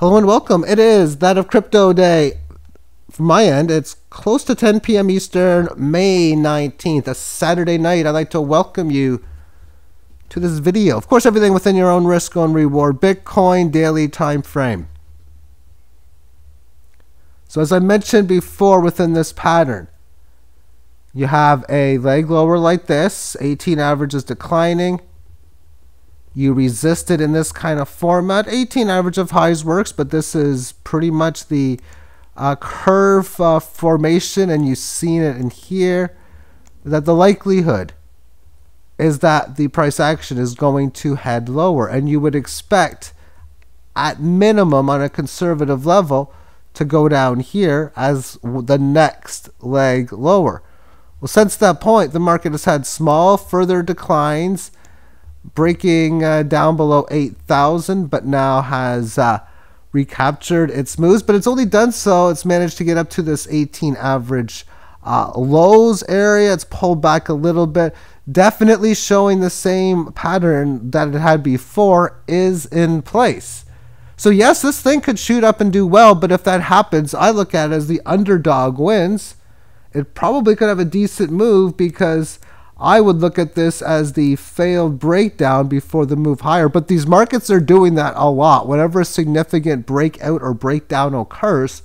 Hello and welcome. It is that of crypto day. From my end, it's close to 10 p.m. Eastern, May 19th, a Saturday night. I'd like to welcome you to this video. Of course, everything within your own risk and reward. Bitcoin daily time frame. So as I mentioned before, within this pattern, you have a leg lower like this. 18 average is declining. You resist it in this kind of format. 18 average of highs works, but this is pretty much the curve formation, and you've seen it in here, that the likelihood is that the price action is going to head lower, and you would expect at minimum on a conservative level to go down here as the next leg lower. Well, since that point, the market has had small further declines, breaking down below 8,000, but now has recaptured its moves. But it's only done so, it's managed to get up to this 18 average lows area. It's pulled back a little bit, definitely showing the same pattern that it had before is in place. So yes, this thing could shoot up and do well, but if that happens, I look at it as the underdog wins. It probably could have a decent move, because I would look at this as the failed breakdown before the move higher. But these markets are doing that a lot. Whenever a significant breakout or breakdown occurs,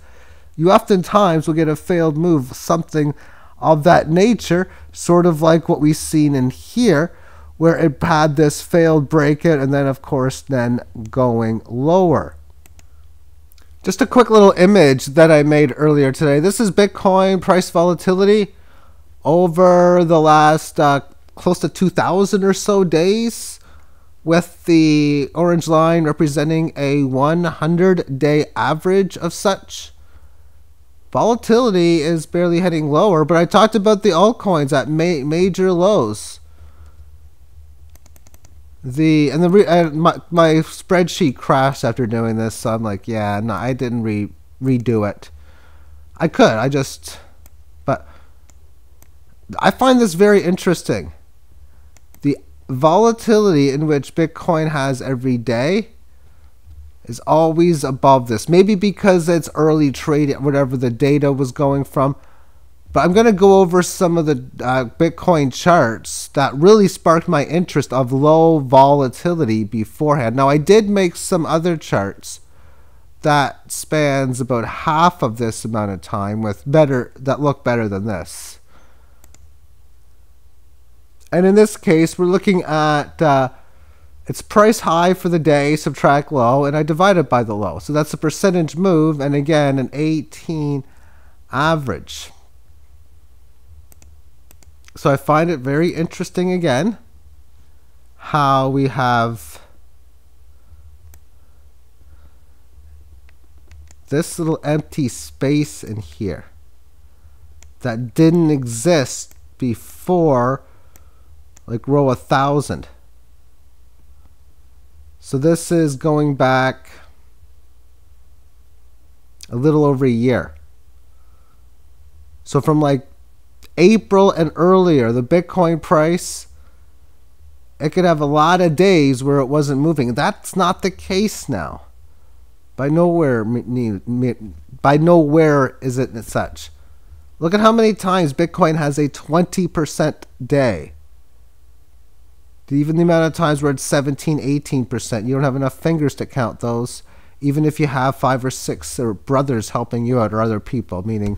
you oftentimes will get a failed move, something of that nature, sort of like what we've seen in here, where it had this failed breakout and then, of course, then going lower. Just a quick little image that I made earlier today. This is Bitcoin price volatility over the last close to 2,000 or so days, with the orange line representing a 100-day average of such. Volatility is barely heading lower, but I talked about the altcoins at major lows. My spreadsheet crashed after doing this, so I'm like, yeah, no, I didn't redo it. I could, but I find this very interesting. The volatility in which Bitcoin has every day is always above this. Maybe because it's early trade, whatever the data was going from. But I'm going to go over some of the Bitcoin charts that really sparked my interest of low volatility beforehand. Now, I did make some other charts that spans about half of this amount of time that look better than this. And in this case, we're looking at its price high for the day, subtract low, and I divide it by the low. So that's a percentage move, and again, an 18 average. So I find it very interesting, again, how we have this little empty space in here that didn't exist before, like row 1,000. So this is going back a little over a year. So from like April and earlier, the Bitcoin price, it could have a lot of days where it wasn't moving. That's not the case now. By nowhere is it such. Look at how many times Bitcoin has a 20% day. Even the amount of times where it's 17, 18%. You don't have enough fingers to count those, even if you have 5 or 6 or brothers helping you out, or other people, meaning,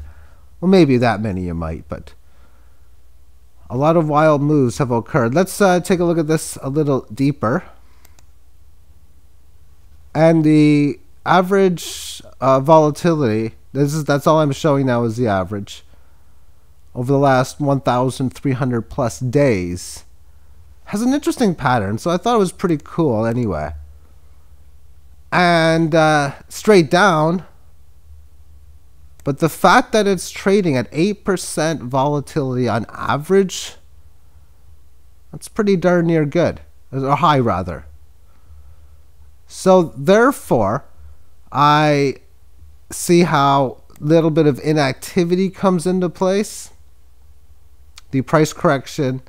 well, maybe that many you might, but a lot of wild moves have occurred. Let's take a look at this a little deeper. And the average volatility, that's all I'm showing now, is the average over the last 1,300 plus days, has an interesting pattern. So I thought it was pretty cool anyway. And straight down, but the fact that it's trading at 8% volatility on average, that's pretty darn near good, or high rather. So therefore, I see how little bit of inactivity comes into place. The price correction,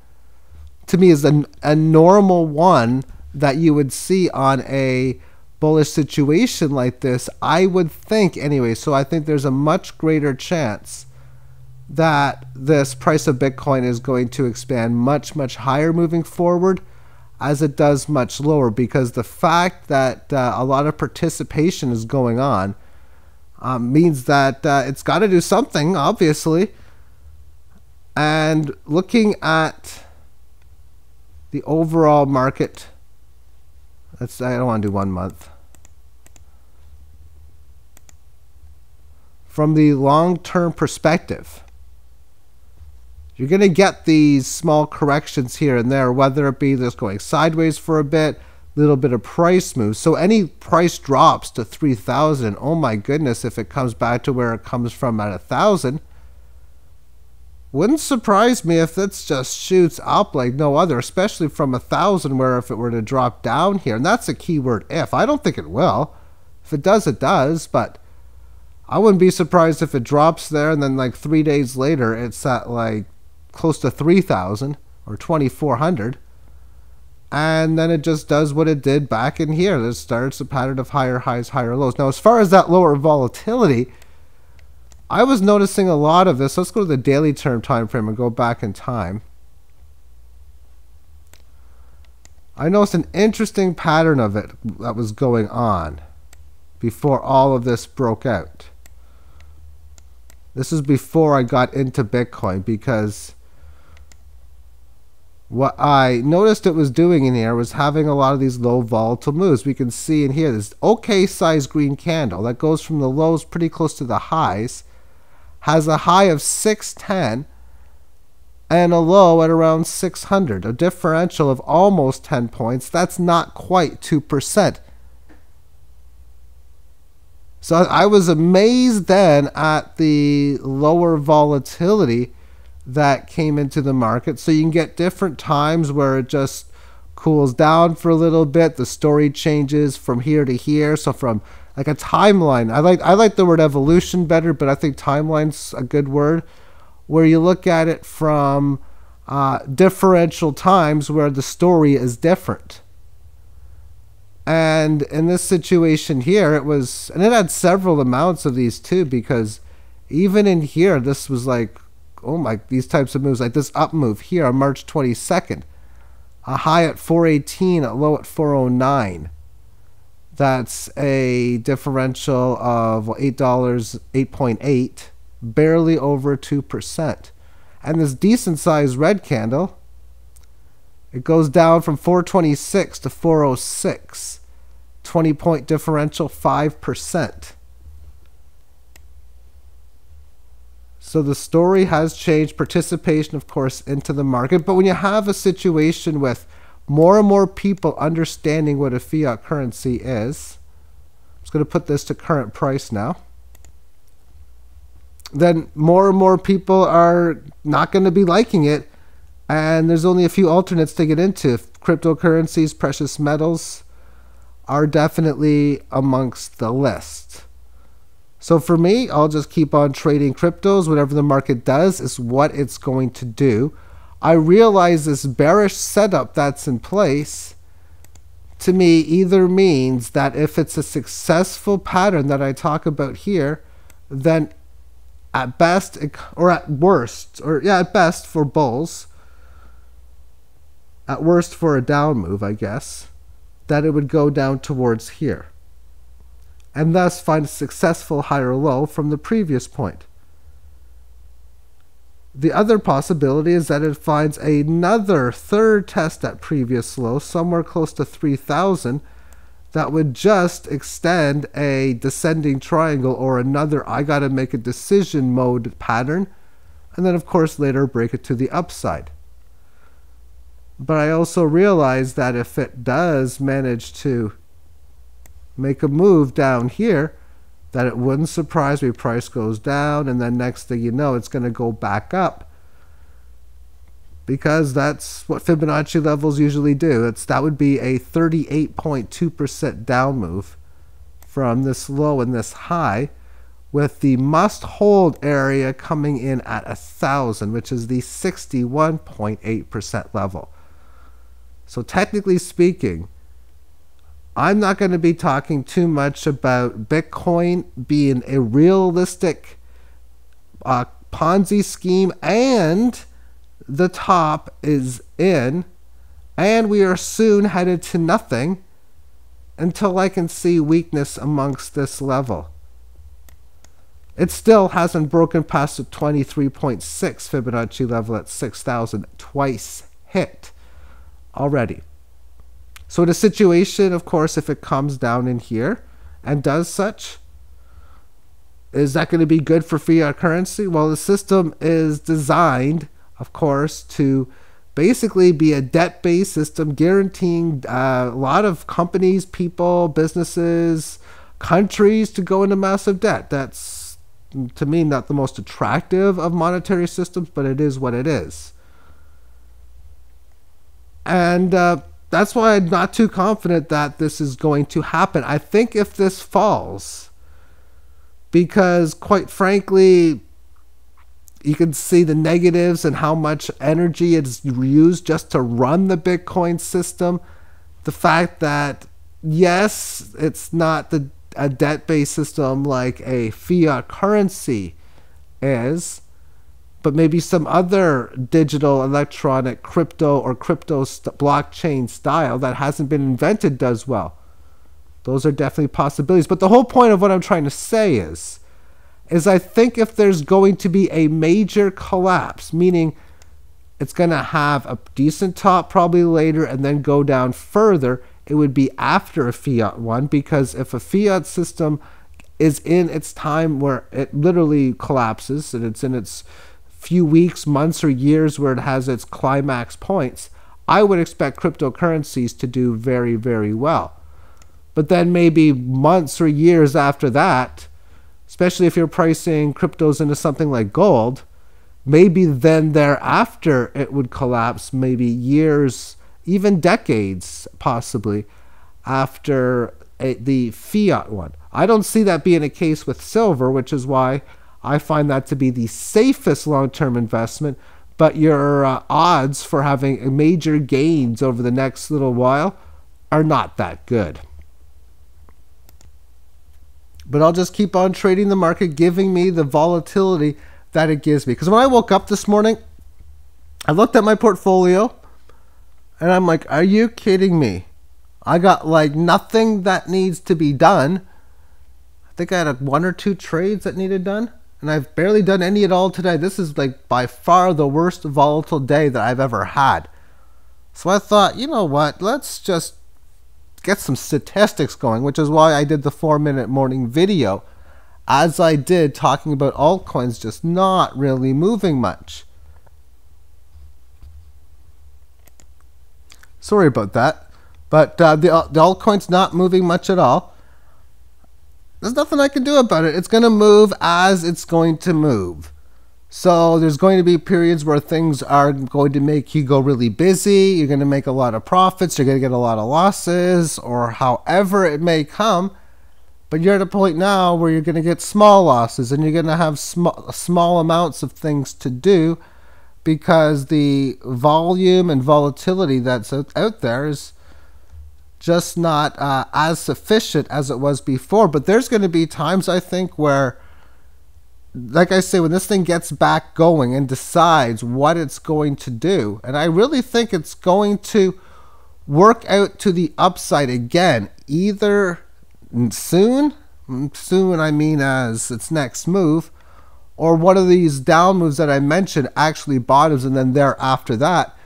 to me, is a normal one that you would see on a bullish situation like this, I would think anyway, so I think there's a much greater chance that this price of Bitcoin is going to expand much, much higher moving forward as it does much lower, because the fact that a lot of participation is going on means that it's got to do something, obviously. And looking at the overall market, I don't want to do 1 month. From the long-term perspective, you're going to get these small corrections here and there, whether it be just going sideways for a bit, little bit of price moves. So any price drops to 3,000, oh my goodness, if it comes back to where it comes from at 1,000, wouldn't surprise me if this just shoots up like no other, especially from 1,000, where if it were to drop down here, and that's a key word, if. I don't think it will. If it does, it does, but I wouldn't be surprised if it drops there and then like 3 days later it's at like close to 3,000 or 2,400, and then it just does what it did back in here. It starts a pattern of higher highs, higher lows. Now, as far as that lower volatility, I was noticing a lot of this. Let's go to the daily term time frame and go back in time. I noticed an interesting pattern of it that was going on before all of this broke out. This is before I got into Bitcoin, because what I noticed it was doing in here was having a lot of these low volatile moves. We can see in here this okay sized green candle that goes from the lows pretty close to the highs, has a high of 610 and a low at around 600, a differential of almost 10 points. That's not quite 2%. So I was amazed then at the lower volatility that came into the market. So you can get different times where it just cools down for a little bit. The story changes from here to here. So from like a timeline, I like the word evolution better, but I think timeline's a good word, where you look at it from differential times where the story is different. And in this situation here, it was, and it had several amounts of these too, because even in here, this was like, oh my, these types of moves, like this up move here on March 22nd, a high at 418, a low at 409. That's a differential of $8, 8.8, barely over 2%. And this decent sized red candle, it goes down from 426 to 406. 20-point differential, 5%. So the story has changed. Participation, of course, into the market. But when you have a situation with more and more people understanding what a fiat currency is, I'm just going to put this to current price now, then more and more people are not going to be liking it. And there's only a few alternates to get into. Cryptocurrencies, precious metals are definitely amongst the list. So for me, I'll just keep on trading cryptos. Whatever the market does is what it's going to do. I realize this bearish setup that's in place, to me, either means that if it's a successful pattern that I talk about here, then at best, or at worst, or yeah, at best for bulls, at worst for a down move, I guess, that it would go down towards here, and thus find a successful higher low from the previous point. The other possibility is that it finds another third test at previous low, somewhere close to 3,000, that would just extend a descending triangle or another I gotta make a decision mode pattern, and then of course later break it to the upside. But I also realize that if it does manage to make a move down here, that it wouldn't surprise me price goes down, and then next thing you know, it's going to go back up, because that's what Fibonacci levels usually do. That would be a 38.2% down move from this low and this high, with the must hold area coming in at 1,000, which is the 61.8% level. So technically speaking, I'm not going to be talking too much about Bitcoin being a realistic Ponzi scheme, and the top is in, and we are soon headed to nothing until I can see weakness amongst this level. It still hasn't broken past the 23.6 Fibonacci level at 6,000, twice hit already. So in a situation, of course, if it comes down in here and does such, is that going to be good for fiat currency? Well, the system is designed, of course, to basically be a debt-based system guaranteeing a lot of companies, people, businesses, countries to go into massive debt. That's, to me, not the most attractive of monetary systems, but it is what it is. And that's why I'm not too confident that this is going to happen. I think if this falls, because quite frankly, you can see the negatives and how much energy it's used just to run the Bitcoin system. The fact that, yes, it's not a debt-based system like a fiat currency is, but maybe some other digital, electronic, crypto, or blockchain style that hasn't been invented does well. Those are definitely possibilities. But the whole point of what I'm trying to say is I think if there's going to be a major collapse, meaning it's going to have a decent top probably later and then go down further, it would be after a fiat one, because if a fiat system is in its time where it literally collapses and it's in its few weeks, months, or years where it has its climax points, I would expect cryptocurrencies to do very, very well. But then maybe months or years after that, especially if you're pricing cryptos into something like gold, maybe then thereafter it would collapse, maybe years, even decades possibly, after the fiat one. I don't see that being a case with silver, which is why I find that to be the safest long-term investment, but your odds for having major gains over the next little while are not that good. But I'll just keep on trading the market, giving me the volatility that it gives me. Because when I woke up this morning, I looked at my portfolio, and I'm like, are you kidding me? I got like nothing that needs to be done. I think I had 1 or 2 trades that needed done. And I've barely done any at all today. This is like by far the worst volatile day that I've ever had. So I thought, you know what, let's just get some statistics going, which is why I did the 4-minute morning video, as I did, talking about altcoins just not really moving much. Sorry about that. But the altcoin's not moving much at all. There's nothing I can do about it. It's going to move as it's going to move. So there's going to be periods where things are going to make you go really busy. You're going to make a lot of profits. You're going to get a lot of losses, or however it may come. But you're at a point now where you're going to get small losses, and you're going to have small amounts of things to do, because the volume and volatility that's out there is just not as sufficient as it was before. But there's going to be times, I think, where, like I say, when this thing gets back going and decides what it's going to do, and I really think it's going to work out to the upside again, either soon I mean as its next move, or one of these down moves that I mentioned actually bottoms, and then thereafter that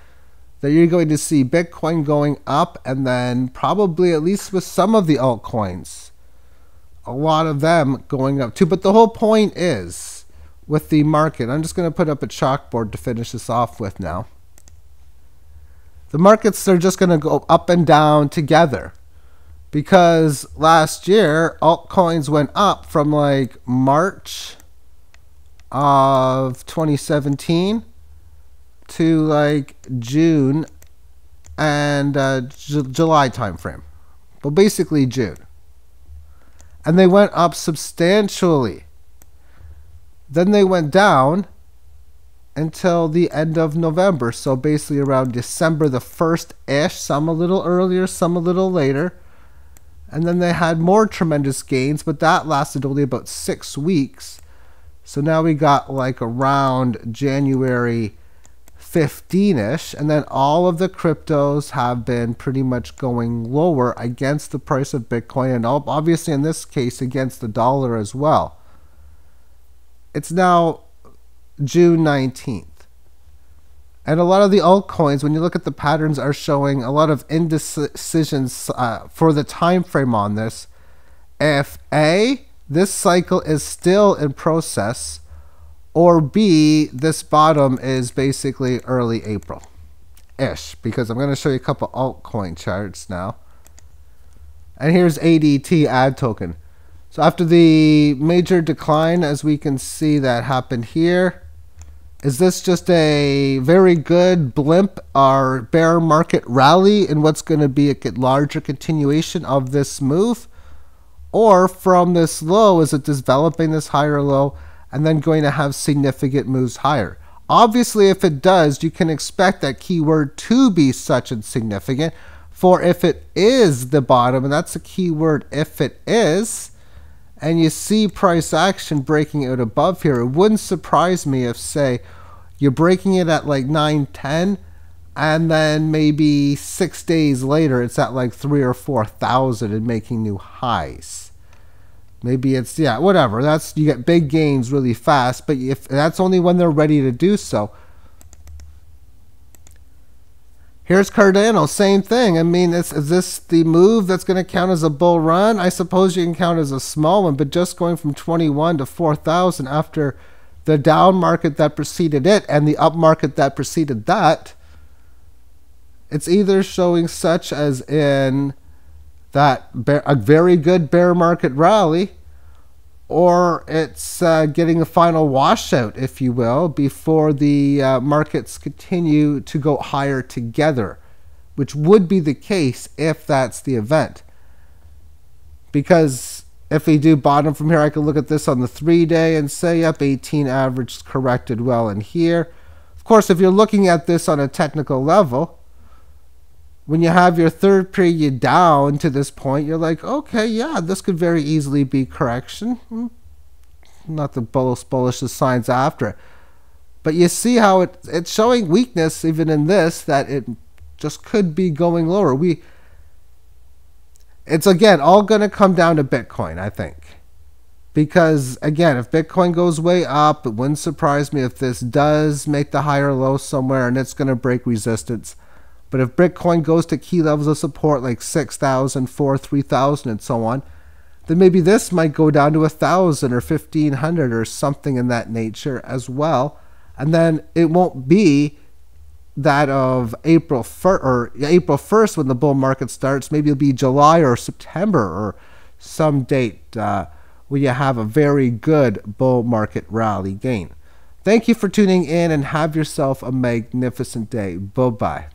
you're going to see Bitcoin going up, and then probably, at least with some of the altcoins, a lot of them going up too. But the whole point is, with the market, I'm just going to put up a chalkboard to finish this off with now. The markets are just going to go up and down together, because last year altcoins went up from like March of 2017 to like June and July timeframe. Well, basically June. And they went up substantially. Then they went down until the end of November. So basically around December the 1st-ish, some a little earlier, some a little later. And then they had more tremendous gains, but that lasted only about 6 weeks. So now we got like around January 15-ish, and then all of the cryptos have been pretty much going lower against the price of Bitcoin, and obviously in this case against the dollar as well. It's now June 19th. And a lot of the altcoins, when you look at the patterns, are showing a lot of indecisions for the time frame on this. If A, this cycle is still in process, or B, this bottom is basically early April-ish, because I'm going to show you a couple altcoin charts now. And here's ADT ad token. So after the major decline, as we can see that happened here, is this just a very good blimp or bear market rally in what's going to be a larger continuation of this move? Or from this low, is it developing this higher low and then going to have significant moves higher? Obviously, if it does, you can expect that keyword to be such and significant. For if it is the bottom, and that's a keyword, if it is, and you see price action breaking out above here, it wouldn't surprise me if, say, you're breaking it at like 910, and then maybe 6 days later it's at like 3,000 or 4,000 and making new highs. Maybe it's, yeah, whatever. That's, you get big gains really fast, but if that's only when they're ready to do so. Here's Cardano, same thing. I mean, is this the move that's going to count as a bull run? I suppose you can count as a small one, but just going from 21 to 4,000 after the down market that preceded it and the up market that preceded that, it's either showing such as in that a very good bear market rally, or it's getting a final washout, if you will, before the markets continue to go higher together, which would be the case if that's the event. Because if we do bottom from here, I can look at this on the 3-day and say, yep, 18 average corrected well in here. Of course, if you're looking at this on a technical level, when you have your third period down to this point, you're like, okay, yeah, this could very easily be correction. Not the bullish signs after it. But you see how it's showing weakness even in this, that it just could be going lower. It's again all going to come down to Bitcoin, I think. Because again, if Bitcoin goes way up, it wouldn't surprise me if this does make the higher low somewhere and it's going to break resistance. But if Bitcoin goes to key levels of support like 6,000, 4,000, 3,000 and so on, then maybe this might go down to 1,000 or 1,500 or something in that nature as well. And then it won't be that of April 1st when the bull market starts. Maybe it'll be July or September or some date where you have a very good bull market rally gain. Thank you for tuning in and have yourself a magnificent day. Bye-bye.